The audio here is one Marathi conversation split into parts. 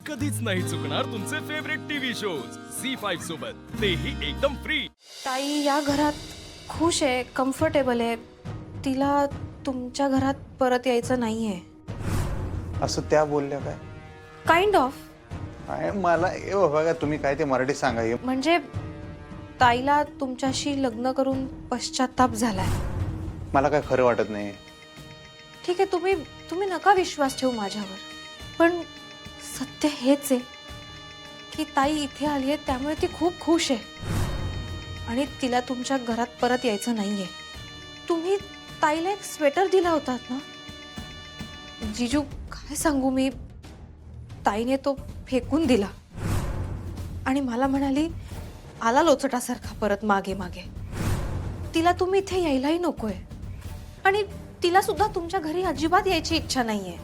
कधीच नाही चुकणार तुमचे फेवरेट टीव्ही शोज झी5 सोबत, तेही एकदम फ्री। ताई या घरात खुश आहे, कम्फर्टेबल आहे, तिला तुमच्या घरात परत यायचं नाहीये। असं त्या बोलल्या काय? Kind of. काय मला बघा तुम्ही काय ते मराठी सांगा हे. म्हणजे ताईला तुमच्याशी लग्न करून पश्चाताप झालाय। मला काय खरं वाटत नाही। ठीक आहे, तुम्ही नका विश्वास ठेवू माझ्यावर, पण सत्य हेच आहे की ताई इथे आली आहे त्यामुळे ती खूप खुश आहे आणि तिला तुमच्या घरात परत यायचं नाहीये। तुम्ही ताईला एक स्वेटर दिला होतात ना जीजू, काय सांगू मी, ताईने तो फेकून दिला आणि मला म्हणाली आला लोचटासारखा परत मागे मागे। तिला तुम्ही इथे यायलाही नकोय आणि तिला सुद्धा तुमच्या घरी अजिबात यायची इच्छा नाहीये।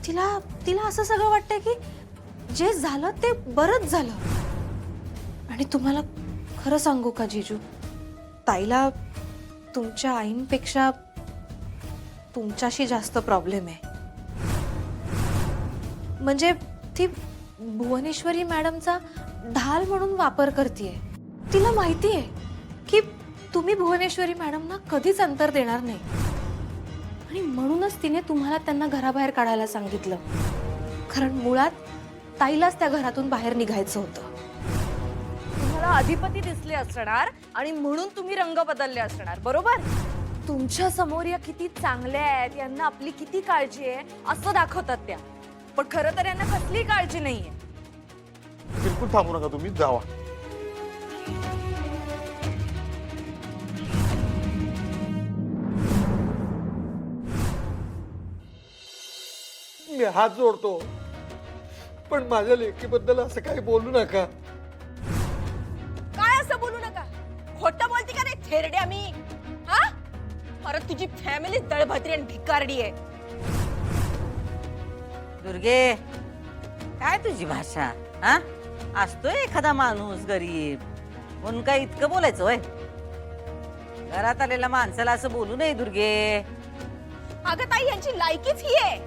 तिला असं सगळं वाटतंय की जे झालं ते बरंच झालं। आणि तुम्हाला खरं सांगू का जीजू, ताईला तुमच्या आईंपेक्षा तुमच्याशी जास्त प्रॉब्लेम आहे। म्हणजे ती भुवनेश्वरी मॅडमचा ढाल म्हणून वापर करतेय। तिला माहिती आहे की तुम्ही भुवनेश्वरी मॅडमना कधीच अंतर देणार नाही आणि म्हणूनच तिने तुम्हाला त्यांना घराबाहेर काढायला सांगितलं। कारण मुळात ताईलाच त्या घरातून बाहेर निघायचं होतं। तुम्हाला अधिपती दिसले असणार आणि म्हणून तुम्ही रंग बदलले असणार, बरोबर? तुमच्या समोर या किती चांगल्या आहेत, यांना आपली किती काळजी आहे असं दाखवतात त्या, पण खरं तर यांना कसली काळजी नाहीये। बिलकुल थांबू नका, तुम्ही जावा। मी हात जोडतो, पण माझ्या लेकीबद्दल असं काही बोलू नका। काय असं बोलू नका? खोटं बोलती का रे थेरड्या मी? हा? परत तुझी फॅमिली दळभद्री आणि भिकारडी आहे। दुर्गे, काय तुझी भाषा? हा, असतोय एखादा माणूस गरीब म्हणून काय इतकं बोलायचं होय? घरात आलेल्या माणसाला असं बोलू नये दुर्गे। अगं ताई, यांची लायकीच ही आहे।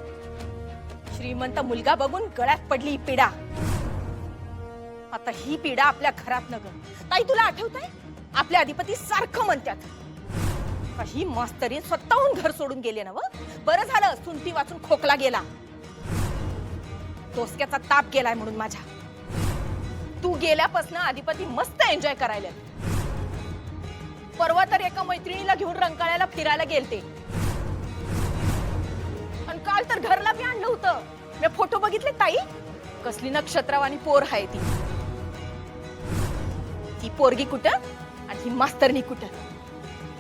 श्रीमंत मुलगा बघून गळ्यात पडली ही पिढा। आता ही पिढा आपल्या घरात न ग ताई, तुला आठवतंय आपल्या अधिपती सारखं म्हणतात ही मास्तरीन स्वतःहून घर सोडून गेले ना। बरं झालं सुंटी वाचून खोकला गेला, डोसक्याचा ताप गेलाय म्हणून माझ्या। तू गेल्यापासून अधिपती मस्त एन्जॉय करायला। परवा तर एका मैत्रिणीला घेऊन रंकाळ्याला फिरायला गेलते आणि काल तर घरला बी आणलं होतं। मी फोटो बघितले ताई, कसली नक्षत्रवाणी पोर आहे ती। ती पोरगी कुठं आणि ही मास्तरनी कुठं,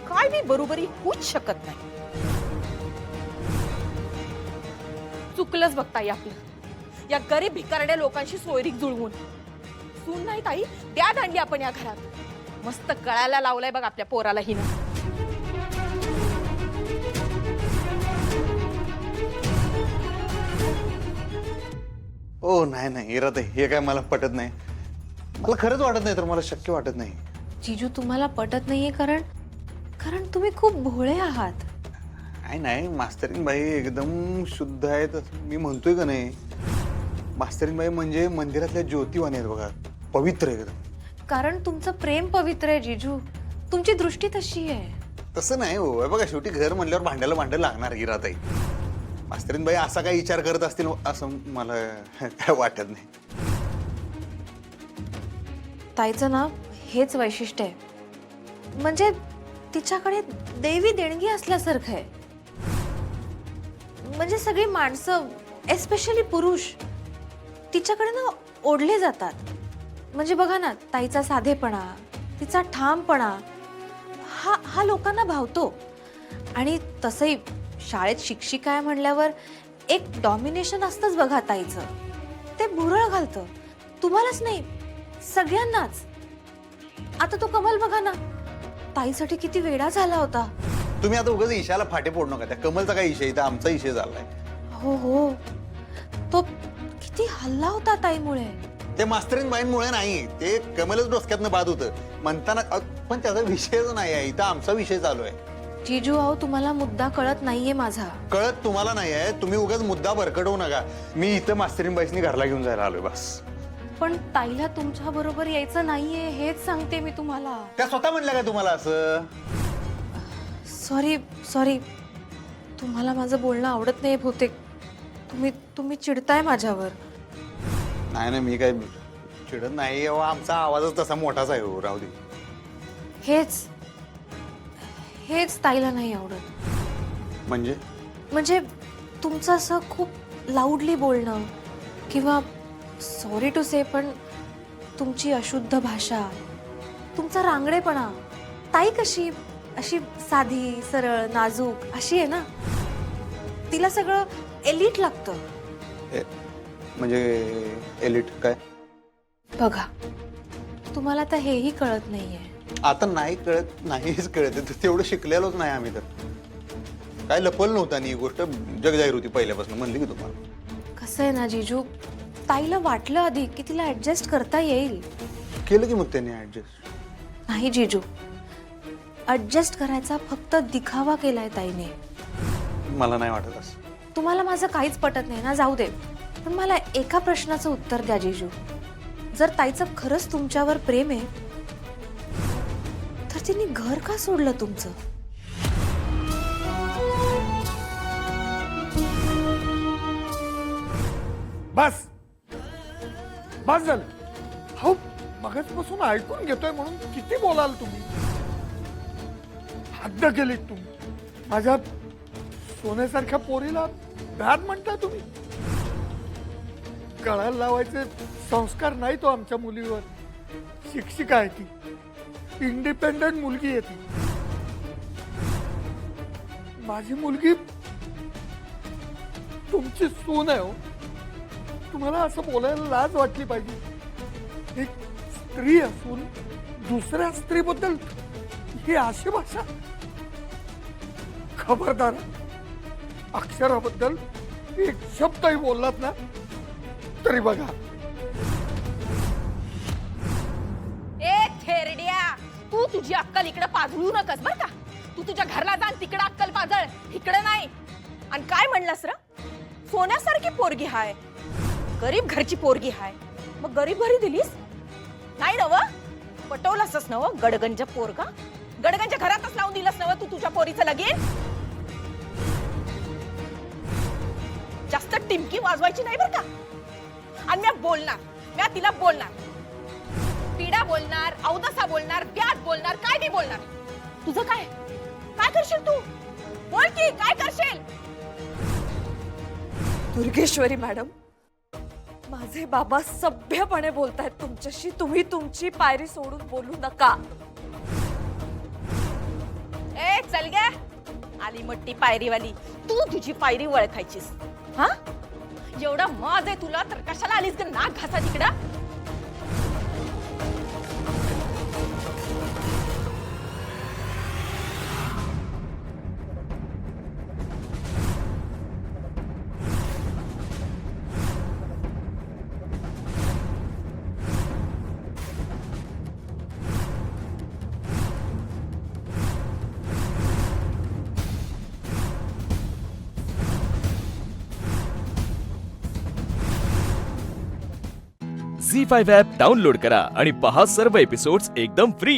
काय बी बरोबरी होऊच शकत नाही। चुकलंच बघताय आपलं या गरीब भिकारड्या लोकांशी सोयरीक जुळवून। सून नाही ताई, द्याद आणली आपण या घरात, मस्त कळायला लावलाय बघ आपल्या पोराला हिनं। ओ नाही नाही इराताई, हे काय मला पटत नाही। मला खरंच वाटत नाही, तर मला शक्य वाटत नाही। जीजू तुम्हाला पटत नाहीये कारण तुम्ही खूप भोळे आहात। काय नाही, मास्तरीन बाई एकदम शुद्ध आहेत असं मी म्हणतोय का नाही? मास्तरीन बाई म्हणजे मंदिरातल्या ज्योतिवाणी आहेत बघा, पवित्र एकदम। कारण तुमचं प्रेम पवित्र आहे जीजू, तुमची दृष्टी तशी आहे। तसं नाही हो, हे बघा शेवटी घर म्हणल्यावर भांडायला लागणार इराताई। मास्तरीन बाई असा काही विचार करत असतील असं मला काय वाटत नाही। ताईचं ना हेच वैशिष्ट्य आहे, म्हणजे तिच्याकडे देवी देणगी असल्यासारखं आहे। म्हणजे सगळी माणसं एस्पेशली पुरुष तिच्याकडे ना ओढले जातात। म्हणजे बघा ना, ताईचा साधेपणा, तिचा ठामपणा हा लोकांना भावतो। आणि तसंही शाळेत शिक्षिका आहे म्हणल्यावर एक डॉमिनेशन असतंच बघा ताईचं, ते भुरळ घालतं तुम्हालाच नाही सगळ्यांनाच। आता तो कमल बघा ना, ताईसाठी किती वेडा झाला होता। तुम्ही आता उगाच ईशाला फाटे फोडू नका, त्या कमलचा काय विषय, इथं आमचा विषय झालाय। हो, तो किती हल्ला होता ताईमुळे। ते मास्तरीन बाईंमुळे नाही, ते कमलच डोसक्यातनं बाद होतं म्हणताना, पण त्याचा विषयच नाही आहे, इथं आमचा विषय चालू आहे। जीजू अहो तुम्हाला मुद्दा कळत नाहीये माझा. कळत तुम्हाला नाही आहे, तुम्ही उगाच मुद्दा भरकटवू नका. मी इथं मास्तरीनबाईसनी घरला घेऊन जायला आलोय बस. पण ताईला तुमच्या बरोबर यायचं नाहीये हेच सांगते मी तुम्हाला. त्या स्वतः म्हणल्या का तुम्हाला असं? सॉरी सॉरी, तुम्हाला माझं बोलणं आवडत नाही बहुतेक. तुम्ही चिडताय माझ्यावर. नाही ना, मी काय चिडत नाही. अहो, आमचा आवाजच तसा मोठाच आहे हो. राहू दे. हेच ताईला नाही आवडत. म्हणजे तुमचं असं खूप लाऊडली बोलणं किंवा सॉरी टू से पण तुमची अशुद्ध भाषा, तुमचा रांगडेपणा. ताई कशी अशी साधी सरळ नाजूक अशी आहे ना, तिला सगळं एलिट लागतं. म्हणजे एलिट काय? बघा तुम्हाला तर हेही कळत नाहीये. आता नाही कळत, नाहीच कळत. तेवढं शिकलेलोच नाही आम्ही. तर काय लपल नव्हतं आणि ही गोष्ट जगजाहीर होती पहिल्यापासून. म्हणली की तुम्हाला. कसं आहे ना जीजू, ताईला वाटलं आधी की तिला ऍडजस्ट करता येईल. केलं की मग त्यांनी ऍडजस्ट. नाही जीजू, ऍडजस्ट करायचा फक्त दिखावा केलाय ताईने. मला नाही वाटत असं. तुम्हाला माझं काहीच पटत नाही ना, जाऊ दे. पण मला एका प्रश्नाचं उत्तर द्या जीजू. जर ताईचं खरंच तुमच्यावर प्रेम आहे तर तिने घर का सोडलं तुमचं? बस बस झालं. हो, मगाचपासून ऐकून घेतोय म्हणून किती बोलाल तुम्ही. हद्द केलीत तुम्ही. माझ्या सोन्यासारख्या पोरीला बॅड म्हणताय तुम्ही. गळाला लावायचे संस्कार नाही तो आमच्या मुलीवर. शिक्षिका आहे ती, इंडिपेंडंट मुलगी आहे ती. माझी मुलगी तुमची सून आहे हो. तुम्हाला असं बोलायला लाज वाटली पाहिजे. एक स्त्री असून दुसऱ्या स्त्रीबद्दल ही अशी भाषा. खबरदार, अक्षराबद्दल एक शब्दही बोललात ना तरी बघा. ए थेरड्या, तू तुझी अक्कल इकडे पाजळू नकस बर का. तू तुझ्या घरला जा, तिकडे अक्कल पाजळ, इकडे नाही. आणि काय म्हणलास र? सोन्यासारखी पोरगी हाय, गरीब घरची पोरगी हाय, मग गरीब घरी दिलीस नाही नव? पटवलंसच नव गडगंज पोरगा? गडगंज घरातच लावून दिलंस नव तू तुझ्या पोरीचं लगीन? जास्त टिमकी वाजवायची नाही बर का. आणि मी बोलणार, मी तिला बोलणार, पिढा बोलणार, अवदसा बोलणार, व्याज बोलणार, काय नाही बोलणार. तुझं काय काय करशील तू? बोल की काय करशील? दुर्गेश्वरी मॅडम, माझे बाबा सभ्यपणे बोलतायत तुमच्याशी. तुम्ही तुमची पायरी सोडून बोलू नका. ए चल गे, आली मोठी पायरीवाली. तू तुझी पायरी वळखायचीस हा? एवढा माज आहे तुला तर कशाला आलीस ग नाक घासा तिकडं? झी5 ॲप डाउनलोड करा आणि पहा सर्व एपिसोड्स एकदम फ्री.